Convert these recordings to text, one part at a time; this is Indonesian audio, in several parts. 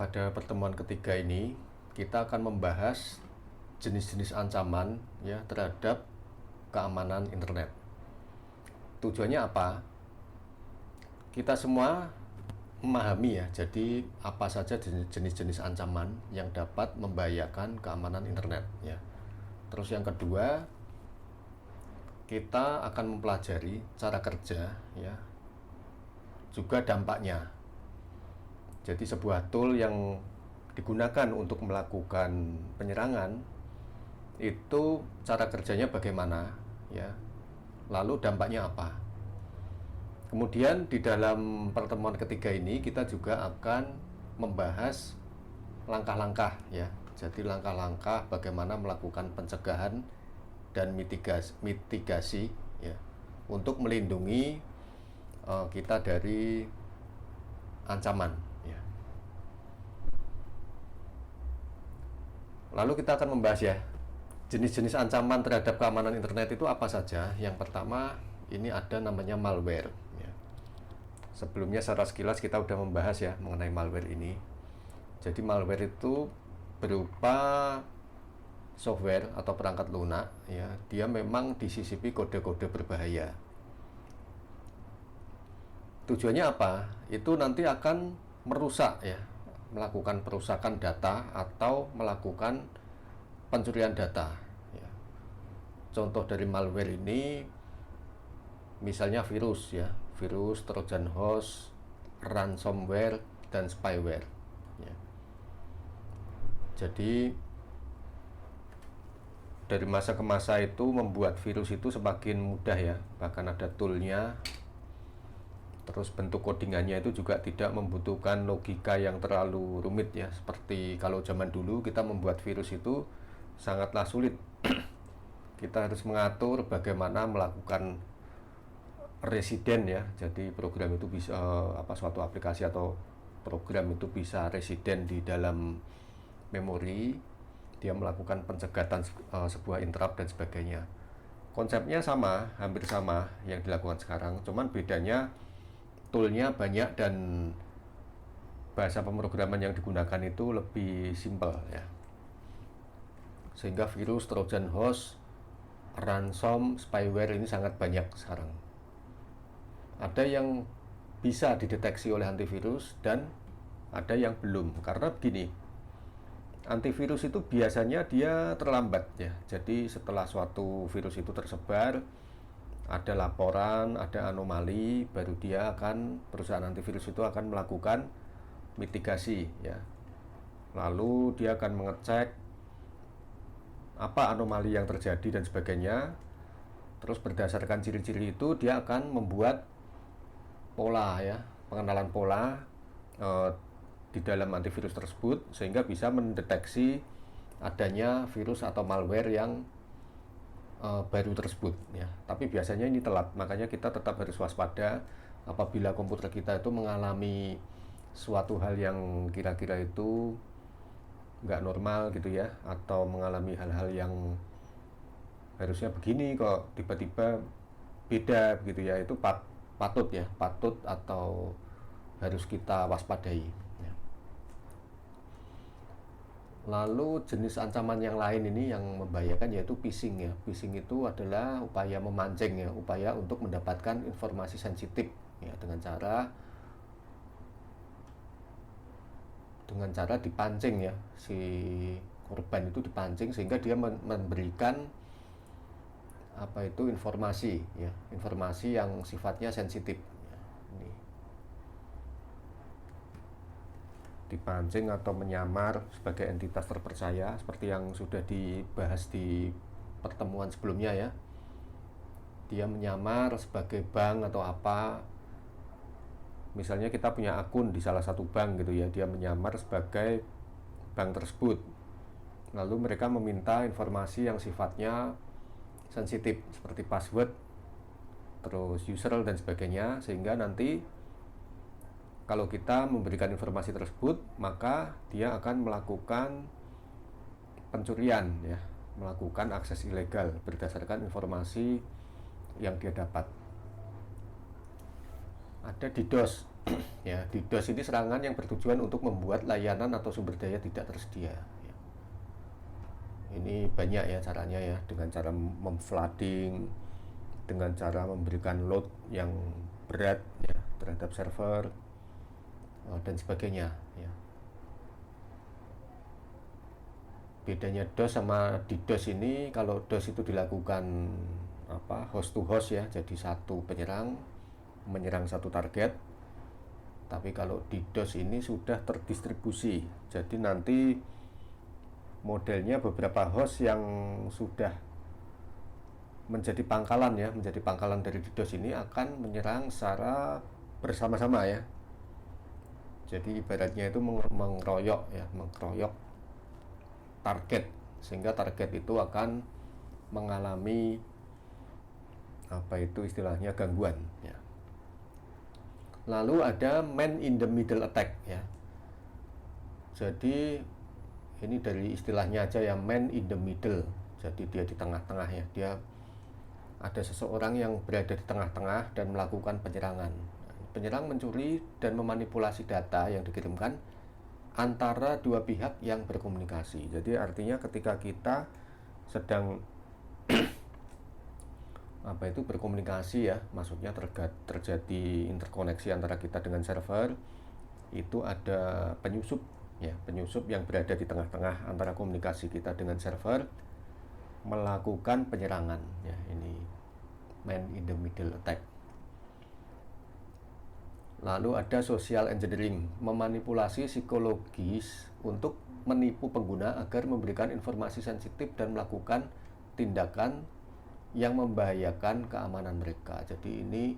Pada pertemuan ketiga ini, kita akan membahas jenis-jenis ancaman ya terhadap keamanan internet. Tujuannya apa? Kita semua memahami ya, jadi apa saja jenis-jenis ancaman yang dapat membahayakan keamanan internet ya. Terus yang kedua, kita akan mempelajari cara kerja ya, juga dampaknya. Jadi sebuah tool yang digunakan untuk melakukan penyerangan itu cara kerjanya bagaimana ya, lalu dampaknya apa. Kemudian di dalam pertemuan ketiga ini kita juga akan membahas langkah-langkah ya. Jadi langkah-langkah bagaimana melakukan pencegahan dan mitigasi ya, untuk melindungi kita dari ancaman ya. Lalu kita akan membahas ya, jenis-jenis ancaman terhadap keamanan internet itu apa saja. Yang pertama, ini ada namanya malware ya. Sebelumnya secara sekilas kita udah membahas ya mengenai malware ini. Jadi malware itu berupa software atau perangkat lunak ya, dia memang disisipi kode-kode berbahaya. Tujuannya apa? Itu nanti akan merusak ya, melakukan perusakan data atau melakukan pencurian data ya. Contoh dari malware ini misalnya virus ya, virus, trojan host, ransomware, dan spyware ya. Jadi dari masa ke masa itu membuat virus itu semakin mudah ya, bahkan ada toolnya. Terus bentuk codingannya itu juga tidak membutuhkan logika yang terlalu rumit ya, seperti kalau zaman dulu kita membuat virus itu sangatlah sulit. Kita harus mengatur bagaimana melakukan residen ya, jadi program itu bisa suatu aplikasi atau program itu bisa residen di dalam memori, dia melakukan pencegatan sebuah interrupt dan sebagainya. Konsepnya sama, hampir sama yang dilakukan sekarang, cuman bedanya toolnya banyak dan bahasa pemrograman yang digunakan itu lebih simpel ya, sehingga virus, trojan host, ransom, spyware ini sangat banyak sekarang. Ada yang bisa dideteksi oleh antivirus dan ada yang belum, karena begini, antivirus itu biasanya dia terlambat ya. Jadi setelah suatu virus itu tersebar, ada laporan, ada anomali, baru perusahaan antivirus itu akan melakukan mitigasi ya. Lalu dia akan mengecek apa anomali yang terjadi dan sebagainya. Terus berdasarkan ciri-ciri itu dia akan membuat pola ya, pengenalan pola di dalam antivirus tersebut, sehingga bisa mendeteksi adanya virus atau malware yang baru tersebut ya. Tapi biasanya ini telat, makanya kita tetap harus waspada apabila komputer kita itu mengalami suatu hal yang kira-kira itu nggak normal gitu ya, atau mengalami hal-hal yang harusnya begini kok tiba-tiba beda gitu ya, itu patut atau harus kita waspadai ya. Lalu jenis ancaman yang lain ini yang membahayakan yaitu phishing ya. Phishing itu adalah upaya memancing ya, upaya untuk mendapatkan informasi sensitif ya, dengan cara dipancing ya, si korban itu dipancing sehingga dia memberikan informasi ya, informasi yang sifatnya sensitif ya. Ini dipancing atau menyamar sebagai entitas terpercaya seperti yang sudah dibahas di pertemuan sebelumnya ya. Dia menyamar sebagai bank atau apa, misalnya kita punya akun di salah satu bank gitu ya, dia menyamar sebagai bank tersebut, lalu mereka meminta informasi yang sifatnya sensitif seperti password, terus user dan sebagainya, sehingga nanti kalau kita memberikan informasi tersebut, maka dia akan melakukan pencurian ya, melakukan akses ilegal berdasarkan informasi yang dia dapat. Ada DDoS Ya, DDoS ini serangan yang bertujuan untuk membuat layanan atau sumber daya tidak tersedia. Ya. Ini banyak ya caranya ya, dengan cara memflooding, dengan cara memberikan load yang berat ya terhadap server dan sebagainya. Ya. Bedanya DOS sama DDoS ini, kalau DOS itu dilakukan host to host ya, jadi satu penyerang menyerang satu target. Tapi kalau DDoS ini sudah terdistribusi, jadi nanti modelnya beberapa host yang sudah menjadi pangkalan ya, menjadi pangkalan dari DDoS ini akan menyerang secara bersama-sama ya. Jadi ibaratnya itu mengkeroyok target, sehingga target itu akan mengalami istilahnya gangguan ya. Lalu ada man in the middle attack ya. Jadi ini dari istilahnya aja ya, man in the middle. Jadi dia di tengah-tengah ya. Dia ada seseorang yang berada di tengah-tengah dan melakukan penyerangan. Penyerang mencuri dan memanipulasi data yang dikirimkan antara dua pihak yang berkomunikasi. Jadi artinya ketika kita sedang berkomunikasi ya, maksudnya terjadi interkoneksi antara kita dengan server, itu ada penyusup ya, penyusup yang berada di tengah-tengah antara komunikasi kita dengan server melakukan penyerangan ya. Ini man in the middle attack. Lalu ada social engineering, memanipulasi psikologis untuk menipu pengguna agar memberikan informasi sensitif dan melakukan tindakan yang membahayakan keamanan mereka. Jadi ini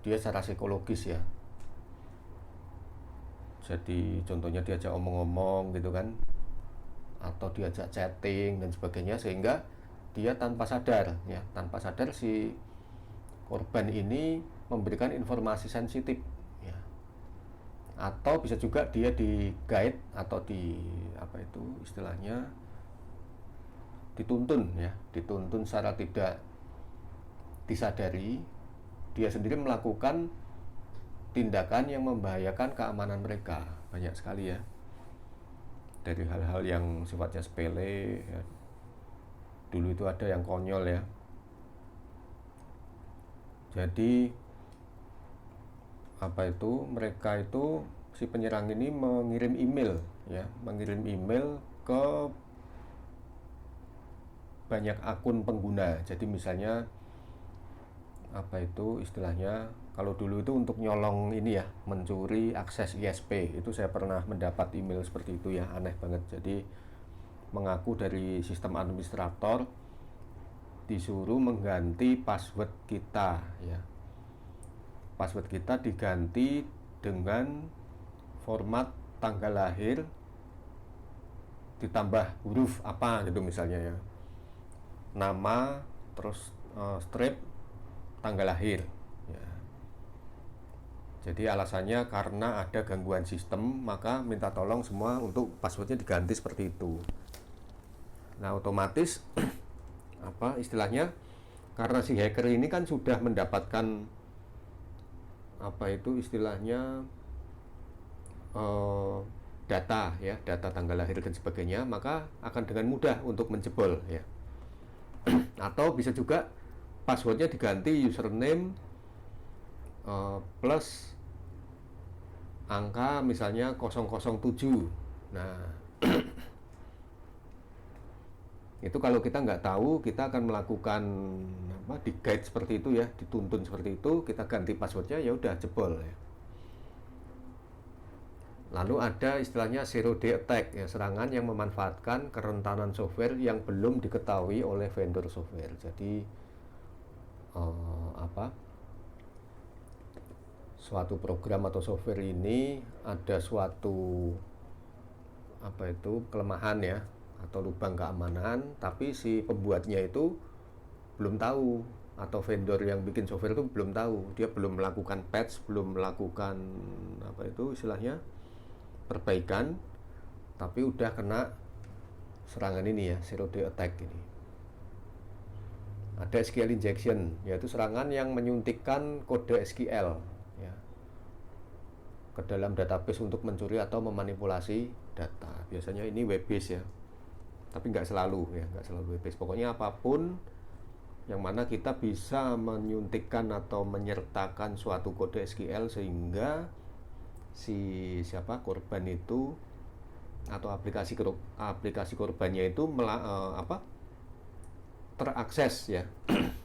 dia secara psikologis ya. Jadi contohnya diajak omong-omong gitu kan, atau diajak chatting dan sebagainya, sehingga dia tanpa sadar si korban ini memberikan informasi sensitif ya. Atau bisa juga dia di guide atau istilahnya dituntun secara tidak disadari, dia sendiri melakukan tindakan yang membahayakan keamanan mereka. Banyak sekali ya, dari hal-hal yang sifatnya sepele ya. Dulu itu ada yang konyol ya. Jadi mereka itu, si penyerang ini mengirim email ke banyak akun pengguna. Jadi misalnya istilahnya, kalau dulu itu untuk nyolong ini ya, mencuri akses ISP, itu saya pernah mendapat email seperti itu ya, aneh banget. Jadi mengaku dari sistem administrator, disuruh mengganti password kita ya. Password kita diganti dengan format tanggal lahir ditambah huruf apa gitu misalnya ya, nama terus strip tanggal lahir ya. Jadi alasannya karena ada gangguan sistem, maka minta tolong semua untuk passwordnya diganti seperti itu. Nah otomatis istilahnya, karena si hacker ini kan sudah mendapatkan data tanggal lahir dan sebagainya, maka akan dengan mudah untuk menjebol ya. Atau bisa juga passwordnya diganti username plus angka misalnya 007. Nah itu kalau kita nggak tahu, kita akan melakukan di guide seperti itu ya, dituntun seperti itu, kita ganti passwordnya, ya udah jebol ya. Lalu ada istilahnya zero day attack ya, serangan yang memanfaatkan kerentanan software yang belum diketahui oleh vendor software. Jadi suatu program atau software ini ada suatu kelemahan ya, atau lubang keamanan, tapi si pembuatnya itu belum tahu, atau vendor yang bikin software itu belum tahu, dia belum melakukan patch, belum melakukan istilahnya perbaikan, tapi udah kena serangan ini ya, zero day attack ini. Ada SQL injection, yaitu serangan yang menyuntikkan kode SQL ya. ke dalam database untuk mencuri atau memanipulasi data. Biasanya ini web based ya, tapi nggak selalu ya, nggak selalu web based. Pokoknya apapun yang mana kita bisa menyuntikkan atau menyertakan suatu kode SQL sehingga si korban itu atau aplikasi korbannya itu terakses ya.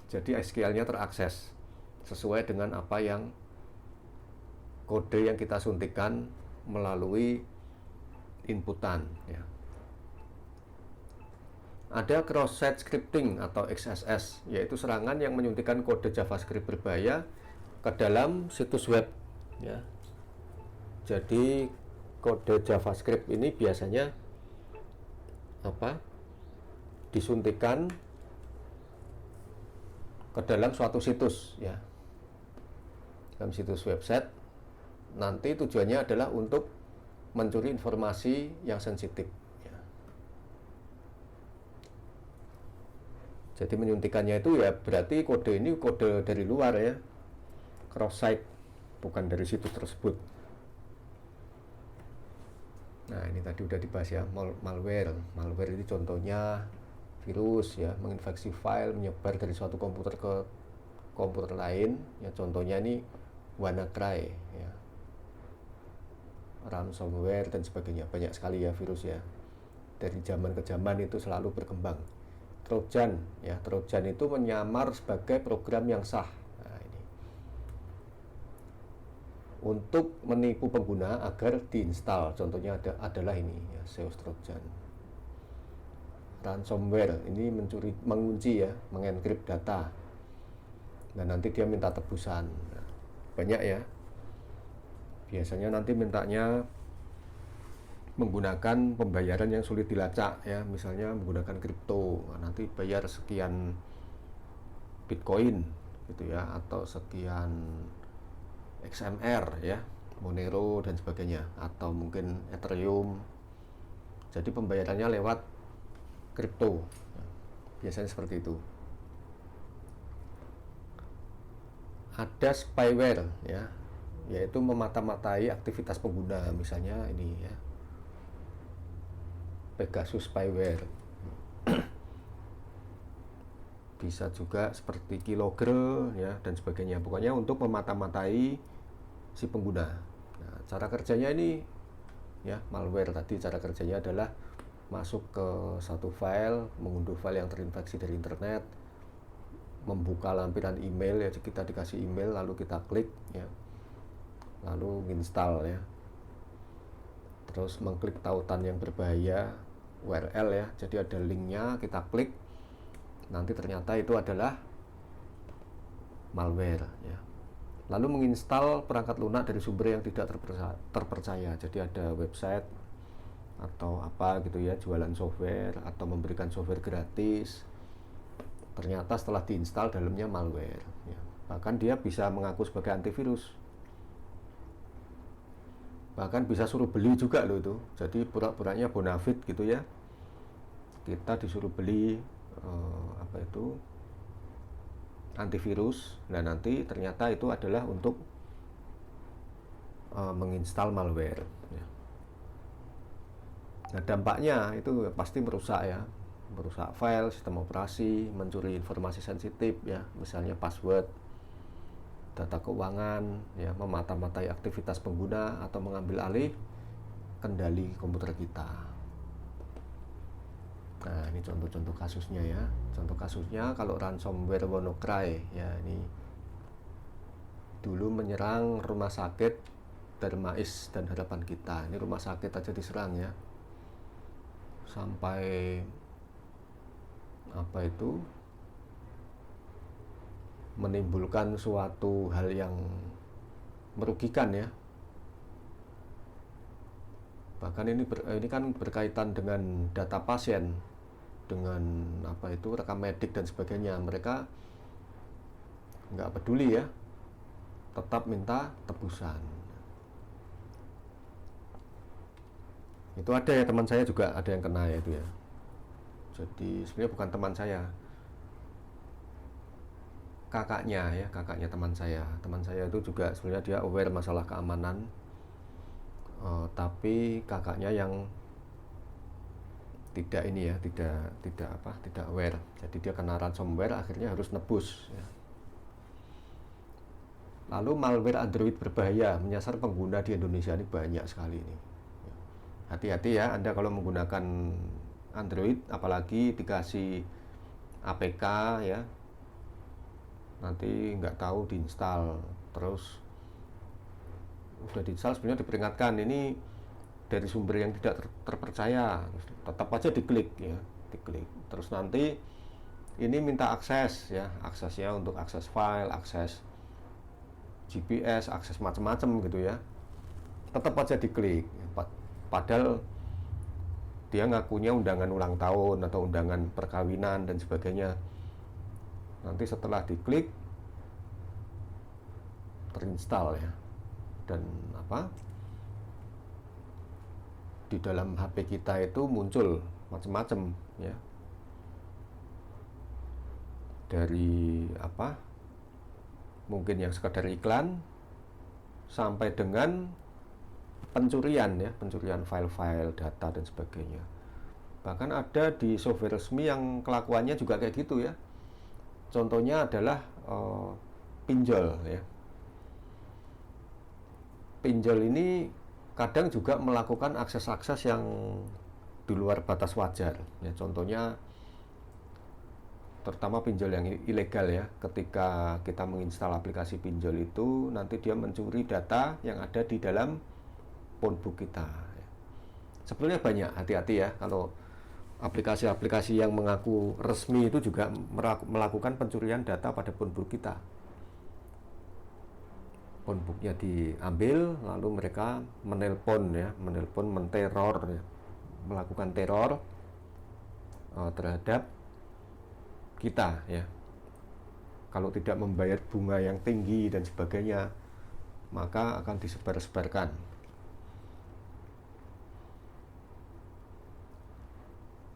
Jadi SQL-nya terakses sesuai dengan apa yang kode yang kita suntikkan melalui inputan ya. Ada cross-site scripting atau XSS, yaitu serangan yang menyuntikkan kode JavaScript berbahaya ke dalam situs web ya. Jadi kode JavaScript ini biasanya disuntikkan ke dalam suatu situs ya, dalam situs website. Nanti tujuannya adalah untuk mencuri informasi yang sensitif ya. Jadi menyuntikannya itu ya berarti kode ini kode dari luar ya, cross site, bukan dari situs tersebut. Nah ini tadi udah dibahas ya, malware. Malware ini contohnya virus ya, menginfeksi file, menyebar dari suatu komputer ke komputer lain ya. Contohnya ini WannaCry ya, ransomware dan sebagainya. Banyak sekali ya virus ya, dari zaman ke zaman itu selalu berkembang. Trojan ya, Trojan itu menyamar sebagai program yang sah. Nah, ini untuk menipu pengguna agar diinstal. Contohnya adalah ini ya, Zeus Trojan. Ransomware ini mengunci ya, mengenkrypt data. Dan nanti dia minta tebusan. Nah, banyak ya. Biasanya nanti mintanya menggunakan pembayaran yang sulit dilacak ya, misalnya menggunakan kripto. Nah, nanti bayar sekian Bitcoin gitu ya, atau sekian XMR ya, Monero dan sebagainya, atau mungkin Ethereum. Jadi pembayarannya lewat kripto. Biasanya seperti itu. Ada spyware ya, yaitu memata-matai aktivitas pengguna. Misalnya ini ya, Pegasus spyware. Bisa juga seperti Kilogre ya dan sebagainya. Pokoknya untuk memata-matai si pengguna. Nah, cara kerjanya ini ya, malware tadi cara kerjanya adalah masuk ke satu file, mengunduh file yang terinfeksi dari internet, membuka lampiran email ya, kita dikasih email lalu kita klik ya, lalu install ya, terus mengklik tautan yang berbahaya URL ya, jadi ada linknya, kita klik, nanti ternyata itu adalah malware ya. Lalu menginstal perangkat lunak dari sumber yang tidak terpercaya. Jadi ada website atau apa gitu ya, jualan software atau memberikan software gratis, ternyata setelah diinstal dalamnya malware ya. Bahkan dia bisa mengaku sebagai antivirus, bahkan bisa suruh beli juga loh itu. Jadi pura-puranya bonafit gitu ya, kita disuruh beli antivirus. Nah nanti ternyata itu adalah untuk menginstal malware ya. Nah dampaknya itu pasti merusak ya, merusak file, sistem operasi, mencuri informasi sensitif ya, misalnya password, data keuangan ya, memata-matai aktivitas pengguna atau mengambil alih kendali komputer kita. Nah ini contoh-contoh kasusnya ya. Contoh kasusnya kalau ransomware WannaCry ya, ini dulu menyerang rumah sakit Darmais dan Harapan Kita. Ini rumah sakit aja diserang ya, sampai menimbulkan suatu hal yang merugikan ya. Bahkan ini kan berkaitan dengan data pasien, dengan rekam medik dan sebagainya. Mereka nggak peduli ya, tetap minta tebusan. Itu ada ya, teman saya juga ada yang kena ya itu ya. Jadi sebenarnya bukan teman saya, kakaknya teman saya. Teman saya itu juga sebenarnya dia aware masalah keamanan, tapi kakaknya yang tidak ini ya, tidak aware. Jadi dia kena ransomware, akhirnya harus nebus ya. Lalu malware Android berbahaya menyasar pengguna di Indonesia ini banyak sekali ini. Hati-hati ya Anda kalau menggunakan Android, apalagi dikasih APK ya, nanti nggak tahu diinstal, terus udah diinstal sebenarnya diperingatkan ini dari sumber yang tidak terpercaya, tetap aja diklik ya, diklik. Terus nanti ini minta akses ya, aksesnya untuk akses file, akses GPS, akses macam-macam gitu ya, tetap aja diklik. Padahal dia ngakunya undangan ulang tahun atau undangan perkawinan dan sebagainya. Nanti setelah diklik terinstall ya, dan di dalam HP kita itu muncul macam-macam ya, dari mungkin yang sekedar iklan sampai dengan pencurian ya, pencurian file-file, data dan sebagainya. Bahkan ada di software resmi yang kelakuannya juga kayak gitu ya. Contohnya adalah pinjol ya. Pinjol ini kadang juga melakukan akses-akses yang di luar batas wajar ya. Contohnya terutama pinjol yang ilegal ya. Ketika kita menginstal aplikasi pinjol itu, nanti dia mencuri data yang ada di dalam phonebook kita. Sebenarnya banyak, hati-hati ya kalau aplikasi-aplikasi yang mengaku resmi itu juga melakukan pencurian data pada phonebook kita. Phonebooknya diambil, lalu mereka menelpon ya, menteror ya, melakukan teror terhadap kita ya. Kalau tidak membayar bunga yang tinggi dan sebagainya, maka akan disebar-sebarkan.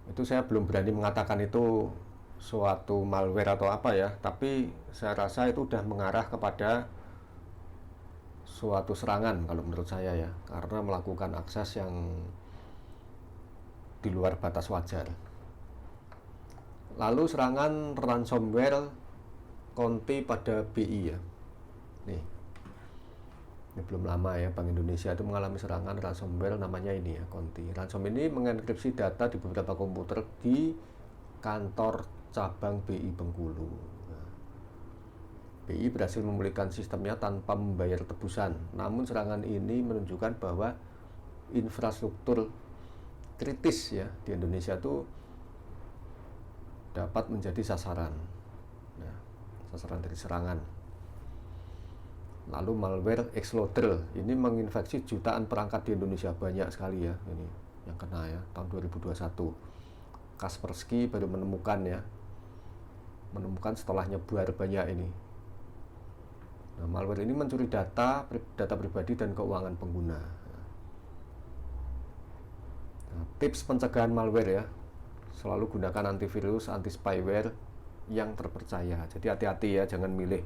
Itu saya belum berani mengatakan itu suatu malware atau apa ya, tapi saya rasa itu udah mengarah kepada suatu serangan kalau menurut saya ya, karena melakukan akses yang di luar batas wajar. Lalu serangan ransomware Konti pada BI ya. Nih, ini belum lama ya, Bank Indonesia itu mengalami serangan ransomware namanya ini ya, Konti. Ransom ini mengenkripsi data di beberapa komputer di kantor cabang BI Bengkulu. BI berhasil memulihkan sistemnya tanpa membayar tebusan. Namun serangan ini menunjukkan bahwa infrastruktur kritis ya di Indonesia itu dapat menjadi sasaran. Nah, sasaran dari serangan. Lalu malware Xloader ini menginfeksi jutaan perangkat di Indonesia, banyak sekali ya ini yang kena ya tahun 2021. Kaspersky baru menemukan setelah nyebar banyak ini. Nah, malware ini mencuri data pribadi dan keuangan pengguna. Nah, tips pencegahan malware ya, selalu gunakan antivirus, anti spyware yang terpercaya. Jadi hati-hati ya, jangan milih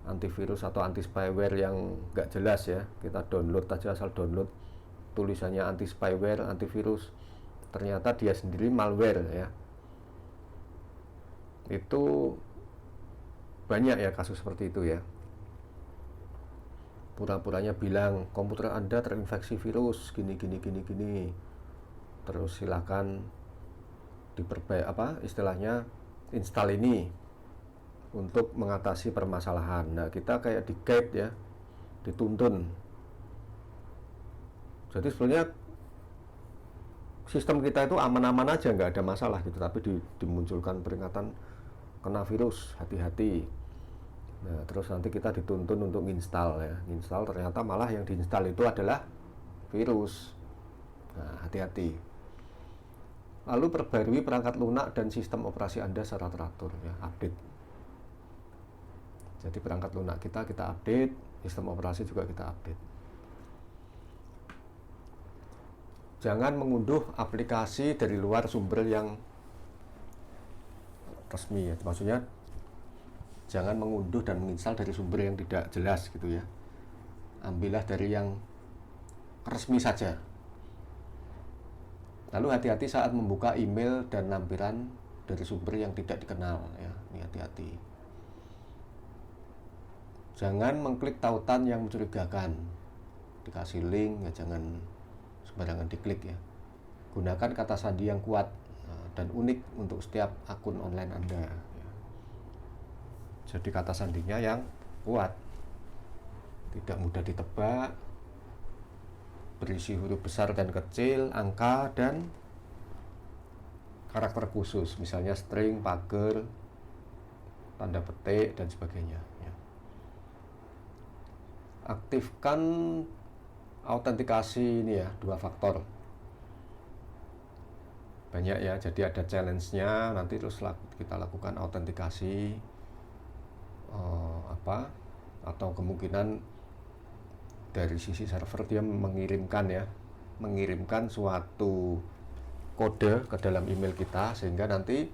antivirus atau anti spyware yang nggak jelas ya. Kita download aja, asal download tulisannya anti spyware, antivirus, ternyata dia sendiri malware ya. Itu banyak ya kasus seperti itu ya. Pura-puranya bilang komputer Anda terinfeksi virus gini. Terus silakan istilahnya install ini untuk mengatasi permasalahan. Nah, kita kayak di guide ya, dituntun. Jadi sebenarnya sistem kita itu aman-aman aja, nggak ada masalah gitu, tapi dimunculkan peringatan kena virus, hati-hati. Nah, terus nanti kita dituntun untuk install ya, install ternyata malah yang diinstal itu adalah virus. Nah, hati-hati. Lalu perbarui perangkat lunak dan sistem operasi Anda secara teratur ya, update. Jadi perangkat lunak kita update, sistem operasi juga kita update. Jangan mengunduh aplikasi dari luar sumber yang resmi ya, maksudnya jangan mengunduh dan menginstal dari sumber yang tidak jelas gitu ya. Ambillah dari yang resmi saja. Lalu hati-hati saat membuka email dan lampiran dari sumber yang tidak dikenal ya. Ini hati-hati. Jangan mengklik tautan yang mencurigakan. Dikasih link ya jangan sembarangan diklik ya. Gunakan kata sandi yang kuat dan unik untuk setiap akun online Anda ya. Jadi kata sandinya yang kuat, tidak mudah ditebak, berisi huruf besar dan kecil, angka dan karakter khusus, misalnya string, pagar, tanda petik dan sebagainya ya. Aktifkan autentikasi ini ya, 2 faktor. Banyak ya, jadi ada challenge-nya, nanti terus kita lakukan autentikasi atau kemungkinan dari sisi server dia mengirimkan suatu kode ke dalam email kita, sehingga nanti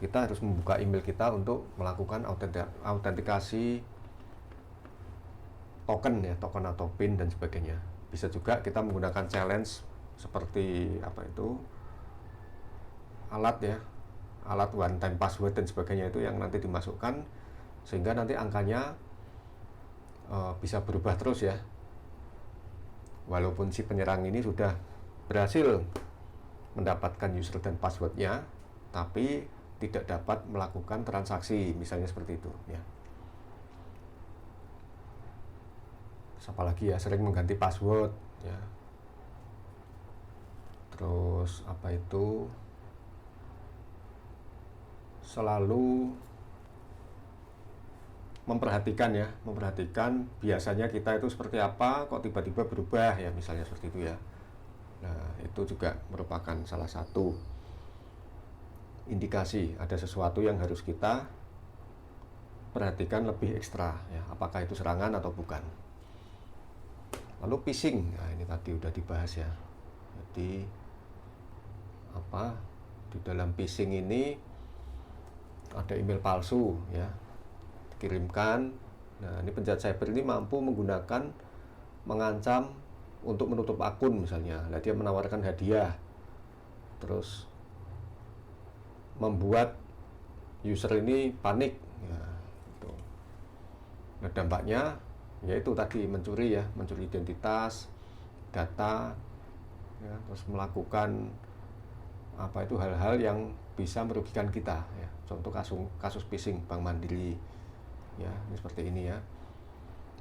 kita harus membuka email kita untuk melakukan autentikasi token ya, token atau PIN dan sebagainya. Bisa juga kita menggunakan challenge seperti alat one time password dan sebagainya, itu yang nanti dimasukkan sehingga nanti angkanya bisa berubah terus ya. Walaupun si penyerang ini sudah berhasil mendapatkan user dan passwordnya, tapi tidak dapat melakukan transaksi, misalnya seperti itu ya. Apalagi ya, sering mengganti password ya. Terus selalu memperhatikan biasanya kita itu seperti apa, kok tiba-tiba berubah ya, misalnya seperti itu ya. Nah, itu juga merupakan salah satu indikasi ada sesuatu yang harus kita perhatikan lebih ekstra ya, apakah itu serangan atau bukan. Lalu phishing, nah ini tadi udah dibahas ya. Jadi di dalam phishing ini ada email palsu ya, dikirimkan. Nah, ini penjahat cyber ini mampu mengancam untuk menutup akun misalnya. Nah, dia menawarkan hadiah, terus membuat user ini panik ya, gitu. Nah, dampaknya yaitu tadi mencuri identitas, data ya, terus melakukan hal-hal yang bisa merugikan kita ya. Contoh kasus phishing Bank Mandiri ya, ini seperti ini ya.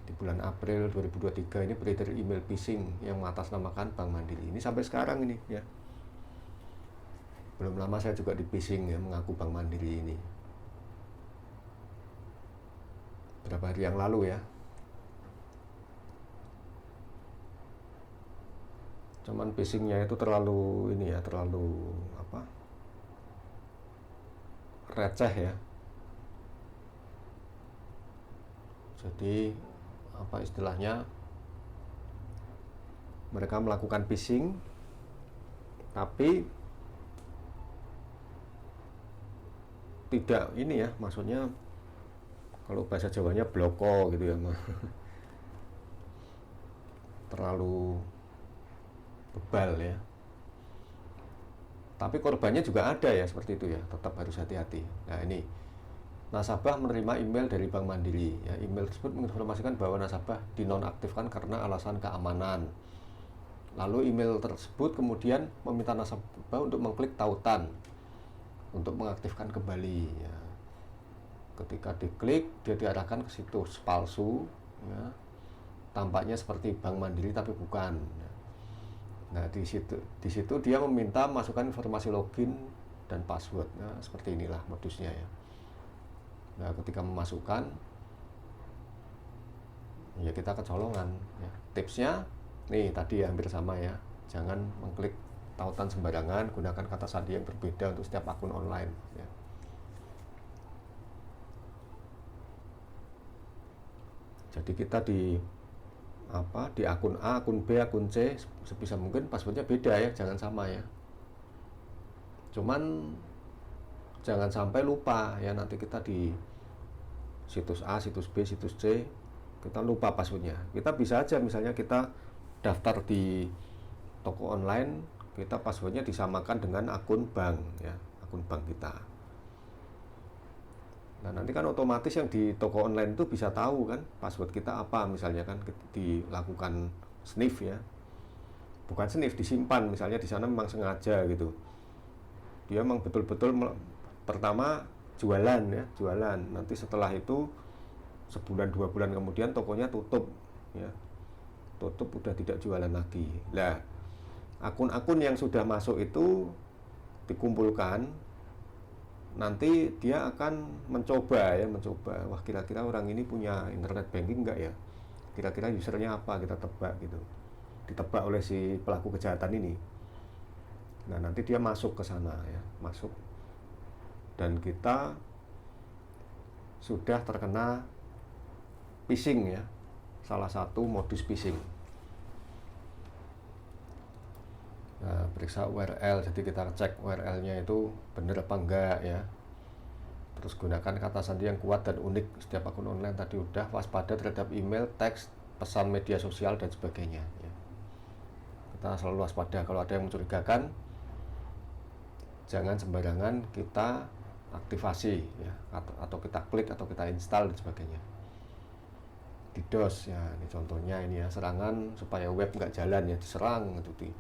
Di bulan April 2023 ini beredar email phishing yang mengatasnamakan Bank Mandiri. Ini sampai sekarang ini ya. Belum lama saya juga di phishing ya, mengaku Bank Mandiri ini. Berapa hari yang lalu ya. Cuman phishingnya itu terlalu receh ya. Jadi istilahnya, mereka melakukan phishing tapi tidak maksudnya kalau bahasa Jawanya bloko gitu ya. Terlalu bebal ya. Tapi korbannya juga ada ya, seperti itu ya, tetap harus hati-hati. Nah, ini nasabah menerima email dari Bank Mandiri ya. Email tersebut menginformasikan bahwa nasabah dinonaktifkan karena alasan keamanan. Lalu email tersebut kemudian meminta nasabah untuk mengklik tautan untuk mengaktifkan kembali ya. Ketika diklik, dia diarahkan ke situs palsu ya. Tampaknya seperti Bank Mandiri tapi bukan. Nah, di situ dia meminta masukkan informasi login dan password. Nah, seperti inilah modusnya ya. Nah, ketika memasukkan ya kita kecolongan ya. Tipsnya nih tadi ya, hampir sama ya. Jangan mengklik tautan sembarangan, gunakan kata sandi yang berbeda untuk setiap akun online ya. Jadi kita di akun A, akun B, akun C, sebisa mungkin passwordnya beda ya, jangan sama ya. Cuman jangan sampai lupa ya, nanti kita di situs A, situs B, situs C, kita lupa passwordnya. Kita bisa aja misalnya kita daftar di toko online, kita passwordnya disamakan dengan akun bank ya, akun bank kita. Nah nanti kan otomatis yang di toko online itu bisa tahu kan password kita apa, misalnya kan dilakukan sniff ya, bukan sniff, disimpan misalnya di sana memang sengaja gitu. Dia memang betul-betul pertama jualan ya, jualan. Nanti setelah itu sebulan 2 bulan kemudian tokonya tutup ya, tutup udah tidak jualan lagi. Lah akun-akun yang sudah masuk itu dikumpulkan, nanti dia akan mencoba ya, wah kira-kira orang ini punya internet banking enggak ya, kira-kira usernya apa, kita tebak gitu, ditebak oleh si pelaku kejahatan ini. Nah nanti dia masuk ke sana ya, masuk, dan kita sudah terkena phishing ya, salah satu modus phishing. Nah, periksa URL, jadi kita cek URL-nya itu benar apa enggak ya. Terus gunakan kata sandi yang kuat dan unik setiap akun online tadi udah, waspada terhadap email, teks, pesan media sosial dan sebagainya ya. Kita selalu waspada kalau ada yang mencurigakan, jangan sembarangan kita aktivasi ya, atau kita klik atau kita install dan sebagainya. DDoS ya, ini contohnya ini ya, serangan supaya web nggak jalan ya, diserang itu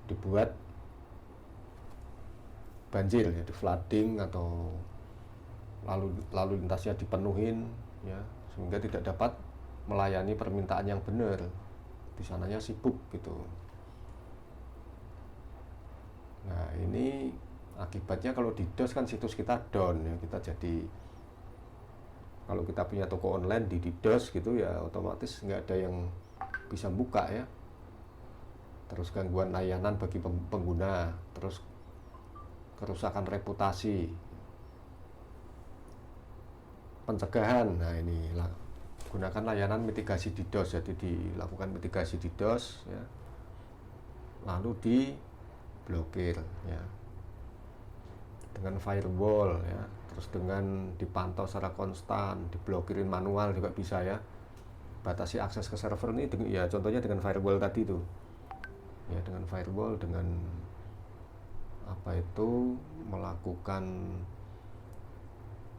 dibuat banjir ya, di flooding atau lalu lintasnya dipenuhin ya, sehingga tidak dapat melayani permintaan yang benar, di sananya sibuk gitu. Nah ini akibatnya kalau DDoS kan situs kita down ya, kita jadi, kalau kita punya toko online di DDoS gitu ya, otomatis nggak ada yang bisa buka ya. Terus gangguan layanan bagi pengguna, terus kerusakan reputasi. Pencegahan, nah ini gunakan layanan mitigasi DDoS, jadi dilakukan mitigasi DDoS ya, lalu diblokir ya dengan firewall ya, terus dengan dipantau secara konstan, diblokirin manual juga bisa ya. Batasi akses ke server ini ya, contohnya dengan firewall tadi tuh ya, dengan firewall, dengan melakukan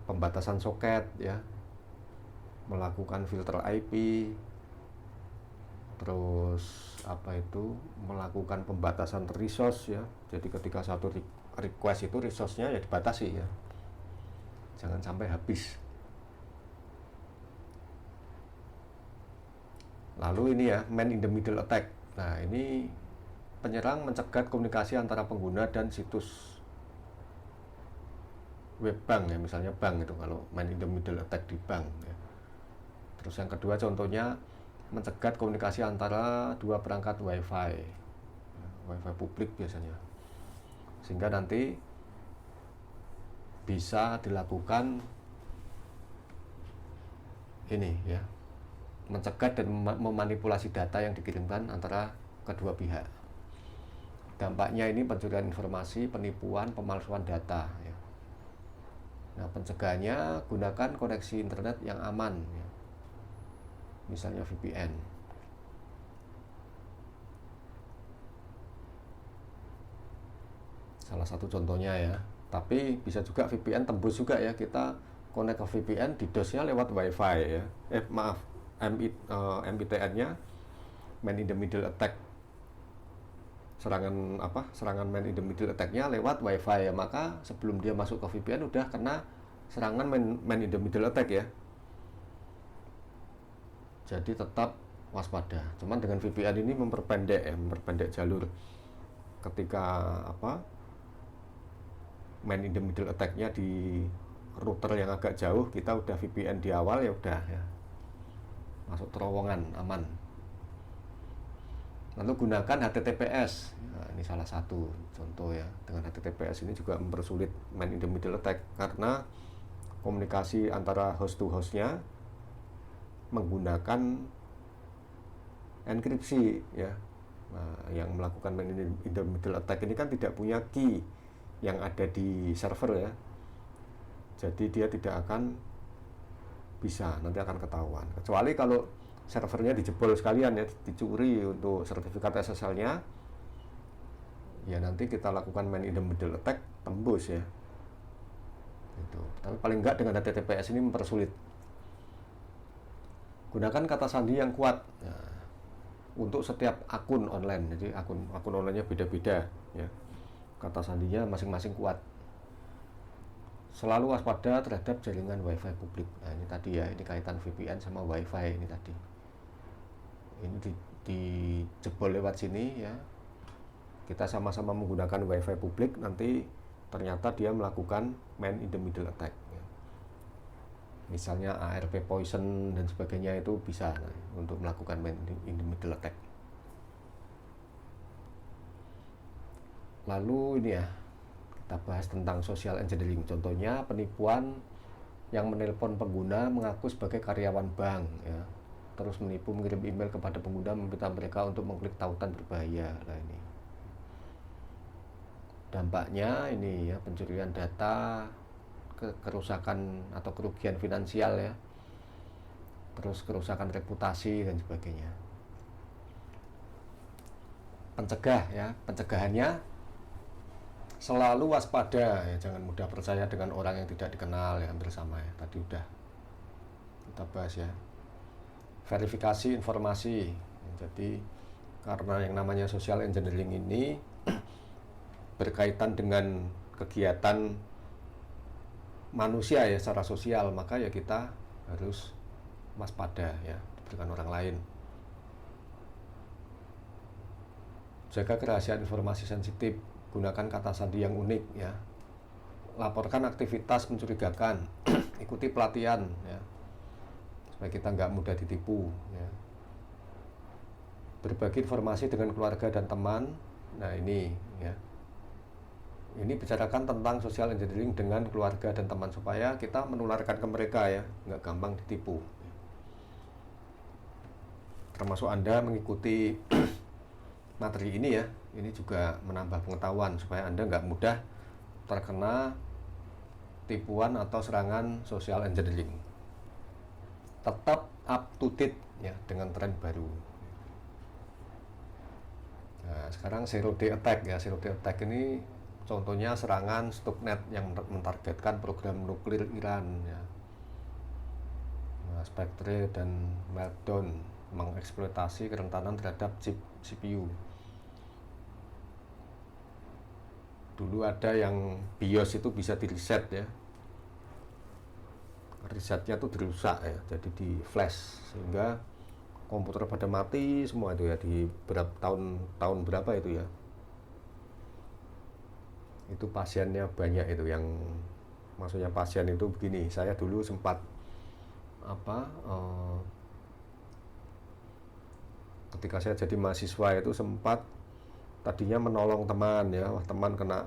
pembatasan soket ya, melakukan filter IP, terus melakukan pembatasan resource ya, jadi ketika satu request itu resource-nya ya dibatasi ya, jangan sampai habis. Lalu ini ya, man in the middle attack. Nah ini penyerang mencegat komunikasi antara pengguna dan situs web bank ya, misalnya bank itu, kalau man in the middle attack di bank ya. Terus yang kedua contohnya mencegat komunikasi antara dua perangkat wifi publik biasanya, sehingga nanti bisa dilakukan ini ya, mencegat dan memanipulasi data yang dikirimkan antara kedua pihak. Dampaknya ini pencurian informasi, penipuan, pemalsuan data ya. Nah pencegahannya gunakan koneksi internet yang aman ya, misalnya VPN. Salah satu contohnya ya, tapi bisa juga VPN tembus juga ya, kita connect ke VPN, DDoS-nya lewat WiFi ya, MITN-nya man in the middle attack, serangan man in the middle attack-nya lewat WiFi ya, maka sebelum dia masuk ke VPN udah kena serangan man in the middle attack ya. Jadi tetap waspada. Cuman dengan VPN ini memperpendek jalur. Ketika man in the middle attack-nya di router yang agak jauh, kita udah VPN di awal ya udah ya, masuk terowongan aman. Lalu gunakan HTTPS. Nah, ini salah satu contoh ya. Dengan HTTPS ini juga mempersulit man in the middle attack, karena komunikasi antara host to hostnya menggunakan enkripsi ya. Nah, yang melakukan man in the middle attack ini kan tidak punya key yang ada di server ya. Jadi dia tidak akan bisa, nanti akan ketahuan. Kecuali kalau servernya dijebol sekalian ya, dicuri untuk sertifikat SSL-nya, ya nanti kita lakukan man in the middle attack, tembus ya. Gitu. Tapi paling enggak dengan HTTPS ini mempersulit. Gunakan kata sandi yang kuat ya, untuk setiap akun online. Jadi akun online-nya beda-beda ya. Kata sandinya masing-masing kuat. Selalu waspada terhadap jaringan WiFi publik. Nah, ini tadi ya, ini kaitan VPN sama WiFi ini tadi. Ini dijebol lewat sini ya. Kita sama-sama menggunakan WiFi publik, nanti ternyata dia melakukan man in the middle attack ya. Misalnya ARP poison dan sebagainya itu bisa untuk melakukan man in the middle attack. Lalu ini ya, kita bahas tentang social engineering. Contohnya penipuan yang menelpon pengguna mengaku sebagai karyawan bank ya, terus menipu mengirim email kepada pengguna meminta mereka untuk mengklik tautan berbahaya. Nah, ini dampaknya ini ya, pencurian data, kerusakan atau kerugian finansial ya, terus kerusakan reputasi dan sebagainya. Pencegah ya, pencegahannya selalu waspada ya, jangan mudah percaya dengan orang yang tidak dikenal ya, hampir sama ya, tadi udah kita bahas ya. Verifikasi informasi. Jadi karena yang namanya social engineering ini berkaitan dengan kegiatan manusia ya, secara sosial, maka ya kita harus waspada ya dengan orang lain. Jaga kerahasiaan informasi sensitif, gunakan kata sandi yang unik ya. Laporkan aktivitas mencurigakan, ikuti pelatihan ya, supaya kita nggak mudah ditipu ya. Berbagi informasi dengan keluarga dan teman. Nah ini ya, ini bicarakan tentang social engineering dengan keluarga dan teman supaya kita menularkan ke mereka ya, nggak gampang ditipu. Termasuk Anda mengikuti materi ini ya, ini juga menambah pengetahuan supaya Anda nggak mudah terkena tipuan atau serangan social engineering. Tetap up to date ya dengan tren baru. Nah, sekarang zero day attack ya, zero day attack ini contohnya serangan Stuxnet yang mentargetkan program nuklir Iran ya. Nah, Spectre dan Meltdown mengeksploitasi kerentanan terhadap chip CPU. Dulu ada yang BIOS itu bisa di reset ya, resetnya tuh dirusak ya, jadi di flash sehingga komputer pada mati semua itu ya, di berapa tahun berapa itu ya. Itu pasiennya banyak itu, yang maksudnya pasien itu begini, saya dulu sempat ketika saya jadi mahasiswa itu sempat tadinya menolong teman ya, wah teman kena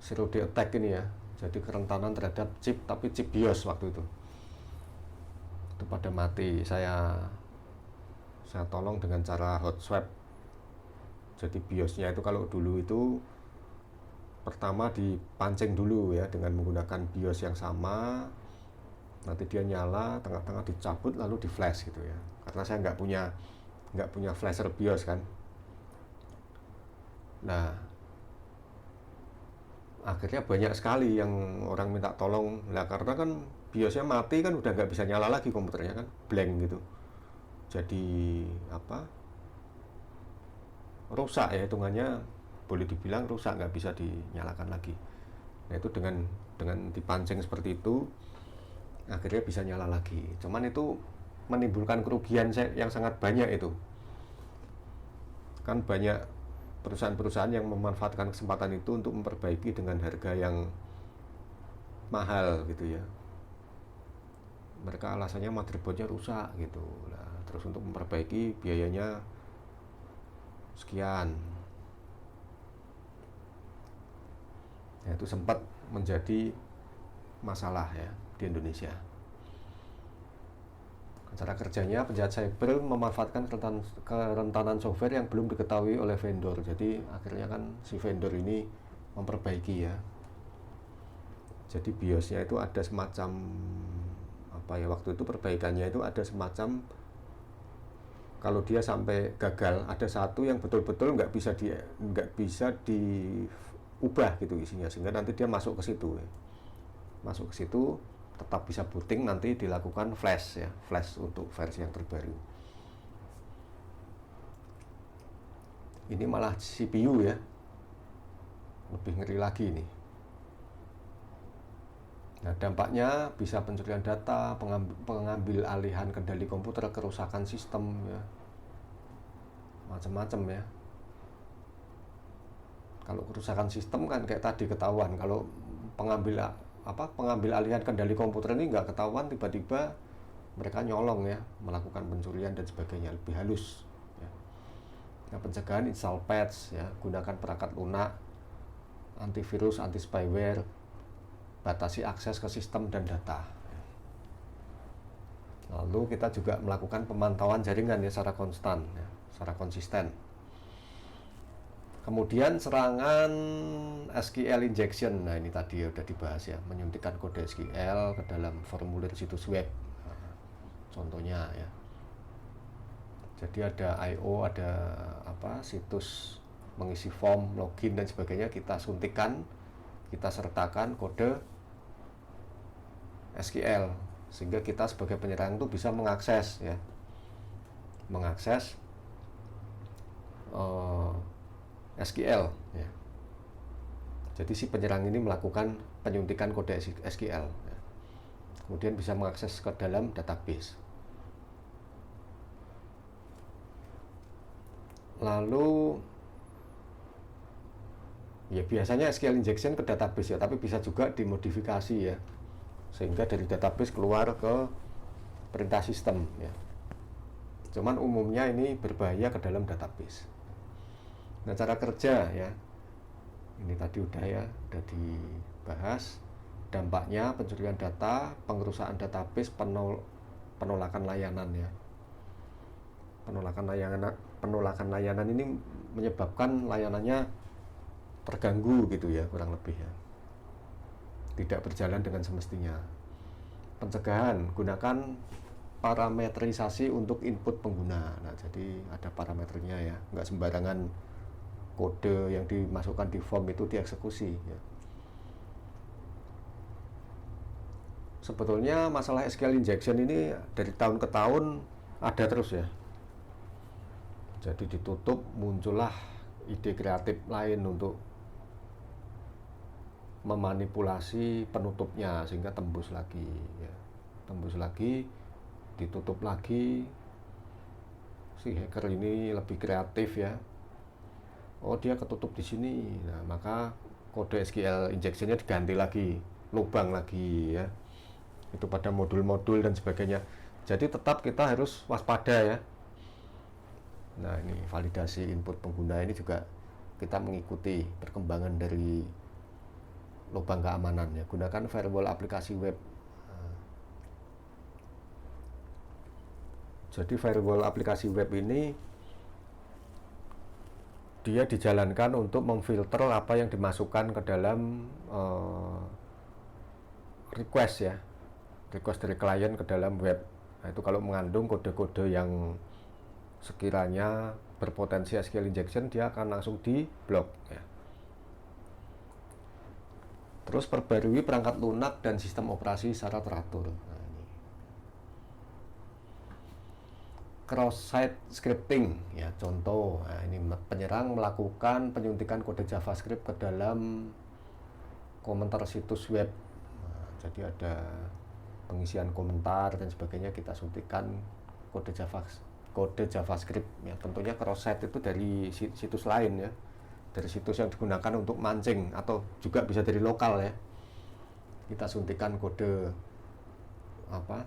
zero day attack ini ya, jadi kerentanan terhadap chip, tapi chip BIOS waktu itu pada mati. Saya tolong dengan cara hot swap. Jadi BIOSnya itu kalau dulu itu pertama dipancing dulu ya dengan menggunakan BIOS yang sama, nanti dia nyala, tengah-tengah dicabut lalu di flash gitu ya, karena saya nggak punya flasher BIOS kan. Nah akhirnya banyak sekali yang orang minta tolong lah, karena kan BIOSnya mati kan udah nggak bisa nyala lagi komputernya kan, blank gitu, jadi rusak ya, hitungannya boleh dibilang rusak, nggak bisa dinyalakan lagi. Nah itu dengan dipancing seperti itu akhirnya bisa nyala lagi, cuman itu menimbulkan kerugian yang sangat banyak. Itu kan banyak perusahaan-perusahaan yang memanfaatkan kesempatan itu untuk memperbaiki dengan harga yang mahal gitu ya. Mereka alasannya motherboardnya rusak gitu. Nah, terus untuk memperbaiki biayanya sekian. Nah, itu sempat menjadi masalah ya di Indonesia. Cara kerjanya, penjahat cyber memanfaatkan kerentanan software yang belum diketahui oleh vendor. Jadi akhirnya kan si vendor ini memperbaiki ya. Jadi BIOSnya itu ada semacam supaya waktu itu perbaikannya itu ada semacam, kalau dia sampai gagal, ada satu yang betul-betul nggak bisa diubah gitu isinya, sehingga nanti dia masuk ke situ ya. Masuk ke situ tetap bisa booting, nanti dilakukan flash ya, flash untuk versi yang terbaru. Ini malah CPU ya, lebih ngeri lagi nih. Nah, dampaknya bisa pencurian data, pengambil alihan kendali komputer, kerusakan sistem ya, macam-macam ya. Kalau kerusakan sistem kan kayak tadi ketahuan, kalau pengambil alihan kendali komputer ini nggak ketahuan, tiba-tiba mereka nyolong ya, melakukan pencurian dan sebagainya, lebih halus ya. Nah, pencegahan, install patch ya, gunakan perangkat lunak, antivirus, anti spyware, batasi akses ke sistem dan data. Lalu kita juga melakukan pemantauan jaringan ya, secara konstan ya, secara konsisten. Kemudian serangan SQL injection. Nah, ini tadi udah dibahas ya, menyuntikkan kode SQL ke dalam formulir situs web. Nah, contohnya ya. Jadi ada I/O, ada situs mengisi form, login dan sebagainya, kita suntikan, kita sertakan kode SQL, sehingga kita sebagai penyerang itu bisa mengakses ya, SQL ya. Jadi si penyerang ini melakukan penyuntikan kode SQL ya. Kemudian bisa mengakses ke dalam database. Lalu ya biasanya SQL injection ke database ya, tapi bisa juga dimodifikasi ya, sehingga dari database keluar ke perintah sistem ya. Cuman umumnya ini berbahaya ke dalam database. Nah, cara kerja ya, ini tadi udah dibahas. Dampaknya pencurian data, pengerusakan database, penolakan layanan ya. Penolakan layanan ini menyebabkan layanannya terganggu gitu ya, kurang lebih ya, tidak berjalan dengan semestinya. Pencegahan, gunakan parametrisasi untuk input pengguna. Nah, jadi ada parameternya ya, nggak sembarangan kode yang dimasukkan di form itu dieksekusi ya. Sebetulnya masalah SQL injection ini dari tahun ke tahun ada terus ya. Jadi ditutup, muncullah ide kreatif lain untuk memanipulasi penutupnya sehingga tembus lagi ya. Tembus lagi, ditutup lagi. Si hacker ini lebih kreatif ya. Oh, dia ketutup di sini. Nah, maka kode SQL injection-nya diganti lagi, lubang lagi ya. Itu pada modul-modul dan sebagainya. Jadi tetap kita harus waspada ya. Nah, ini validasi input pengguna ini juga kita mengikuti perkembangan dari lubang keamanan ya. Gunakan firewall aplikasi web. Jadi firewall aplikasi web ini dia dijalankan untuk memfilter apa yang dimasukkan ke dalam request ya, request dari klien ke dalam web. Nah, itu kalau mengandung kode-kode yang sekiranya berpotensi SQL injection, dia akan langsung di-block ya. Terus perbarui perangkat lunak dan sistem operasi secara teratur. Nah, ini cross-site scripting ya, contoh. Nah, ini penyerang melakukan penyuntikan kode JavaScript ke dalam komentar situs web. Nah, jadi ada pengisian komentar dan sebagainya, kita suntikan kode JavaScript ya. Tentunya cross-site itu dari situs lain ya, dari situs yang digunakan untuk mancing, atau juga bisa dari lokal ya. Kita suntikan kode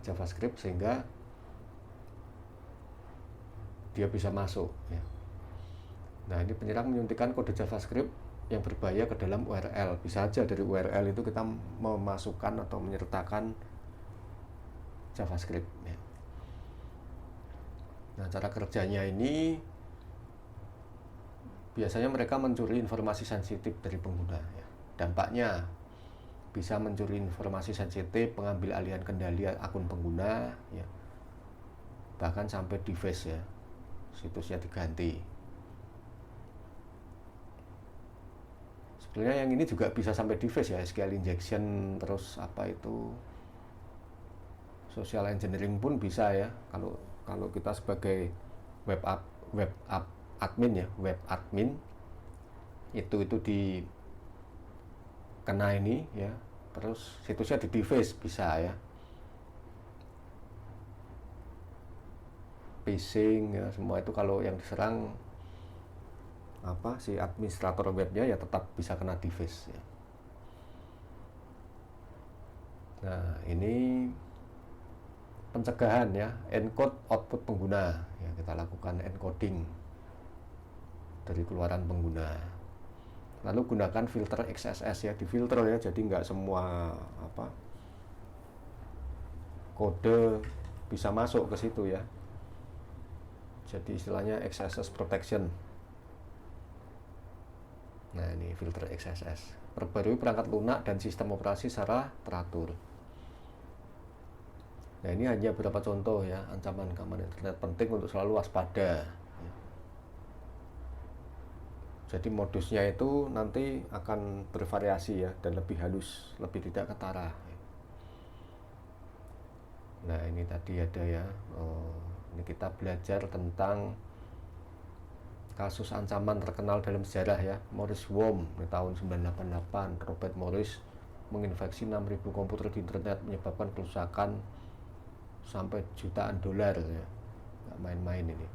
JavaScript sehingga dia bisa masuk ya. Nah, ini penyerang menyuntikkan kode JavaScript yang berbahaya ke dalam URL. Bisa aja dari URL itu kita memasukkan atau menyertakan JavaScript ya. Nah, cara kerjanya ini biasanya mereka mencuri informasi sensitif dari pengguna ya. Dampaknya bisa mencuri informasi sensitif, pengambil alihan kendali akun pengguna, ya. Bahkan sampai device ya, situsnya diganti. Sebenarnya yang ini juga bisa sampai device ya, SQL injection, terus apa itu social engineering pun bisa ya. Kalau kita sebagai web app admin ya, web admin itu di kena ini ya, terus situsnya di device bisa ya. Phishing ya, semua itu kalau yang diserang si administrator webnya ya tetap bisa kena device ya. Nah, ini pencegahan ya, encode output pengguna ya, kita lakukan encoding dari keluaran pengguna. Lalu gunakan filter XSS ya, difilter ya, jadi nggak semua kode bisa masuk ke situ ya. Jadi istilahnya XSS protection. Nah, ini filter XSS. Perbarui perangkat lunak dan sistem operasi secara teratur. Nah, ini hanya beberapa contoh ya, ancaman keamanan internet penting untuk selalu waspada. Jadi modusnya itu nanti akan bervariasi ya, dan lebih halus, lebih tidak ketara. Nah, ini tadi ada ya, ini kita belajar tentang kasus ancaman terkenal dalam sejarah ya, Morris Worm di tahun 1988. Robert Morris menginfeksi 6.000 komputer di internet, menyebabkan kerusakan sampai jutaan dolar ya, nggak main-main ini.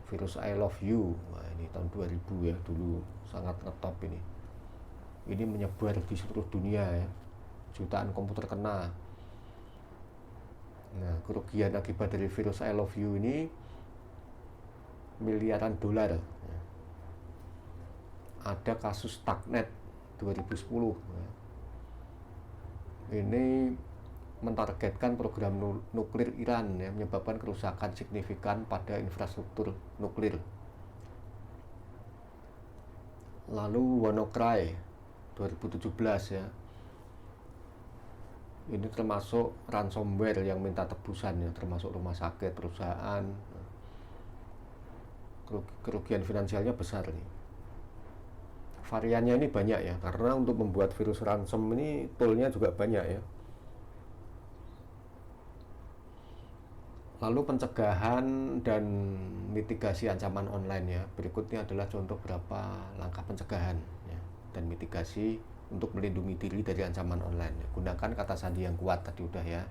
Virus I Love You, nah, ini tahun 2000 ya, dulu sangat ngetop ini. Ini menyebar di seluruh dunia ya, jutaan komputer kena. Nah, kerugian akibat dari virus I Love You ini miliaran dolar ya. Ada kasus Stuxnet 2010 ya. Ini mentargetkan program nuklir Iran ya, menyebabkan kerusakan signifikan pada infrastruktur nuklir. Lalu WannaCry 2017 ya, ini termasuk ransomware yang minta tebusan ya, termasuk rumah sakit, perusahaan. Kerugian finansialnya besar nih. Variannya ini banyak ya, karena untuk membuat virus ransom ini toolnya juga banyak ya. Lalu pencegahan dan mitigasi ancaman online ya. Berikutnya adalah contoh beberapa langkah pencegahan ya, dan mitigasi untuk melindungi diri dari ancaman online. Gunakan kata sandi yang kuat tadi udah ya,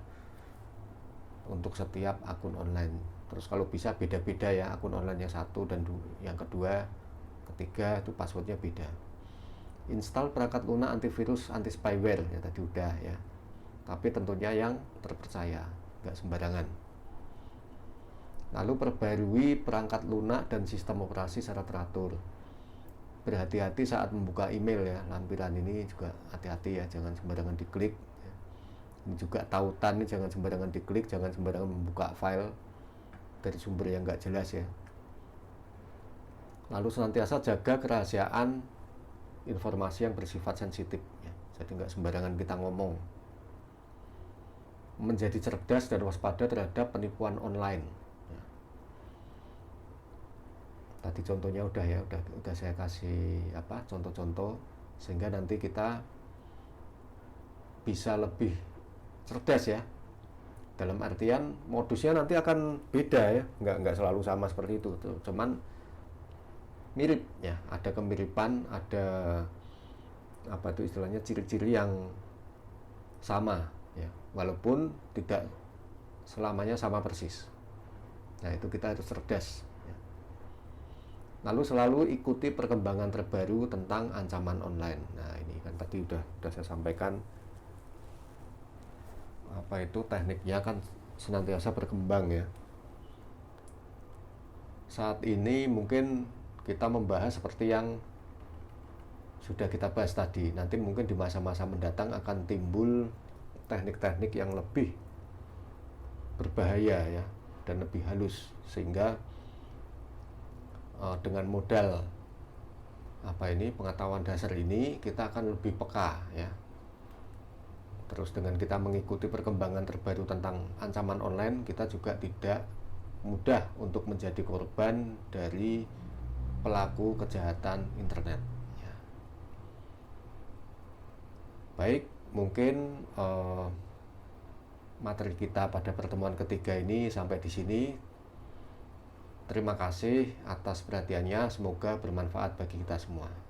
untuk setiap akun online. Terus kalau bisa beda-beda ya, akun online yang satu dan yang kedua, ketiga itu passwordnya beda. Install perangkat lunak antivirus, anti spyware ya tadi udah ya, tapi tentunya yang terpercaya, nggak sembarangan. Lalu perbarui perangkat lunak dan sistem operasi secara teratur. Berhati-hati saat membuka email ya, lampiran ini juga hati-hati ya, jangan sembarangan diklik ya. Ini juga tautan nih, jangan sembarangan diklik, jangan sembarangan membuka file dari sumber yang nggak jelas ya. Lalu senantiasa jaga kerahasiaan informasi yang bersifat sensitif ya, jadi nggak sembarangan kita ngomong. Menjadi cerdas dan waspada terhadap penipuan online ya. Tadi contohnya udah ya, udah saya kasih contoh-contoh, sehingga nanti kita bisa lebih cerdas ya. Dalam artian modusnya nanti akan beda ya, nggak selalu sama seperti itu, cuman mirip ya, ada kemiripan, ada istilahnya ciri-ciri yang sama ya, walaupun tidak selamanya sama persis. Nah, itu kita harus cerdas ya. Lalu selalu ikuti perkembangan terbaru tentang ancaman online. Nah, ini kan tadi udah saya sampaikan, tekniknya kan senantiasa berkembang ya. Saat ini mungkin kita membahas seperti yang sudah kita bahas tadi. Nanti mungkin di masa-masa mendatang akan timbul teknik-teknik yang lebih berbahaya ya, dan lebih halus, sehingga dengan modal pengetahuan dasar ini kita akan lebih peka ya, Terus dengan kita mengikuti perkembangan terbaru tentang ancaman online, kita juga tidak mudah untuk menjadi korban dari pelaku kejahatan internet. Ya. Baik, mungkin materi kita pada pertemuan ketiga ini sampai di sini. Terima kasih atas perhatiannya, semoga bermanfaat bagi kita semua.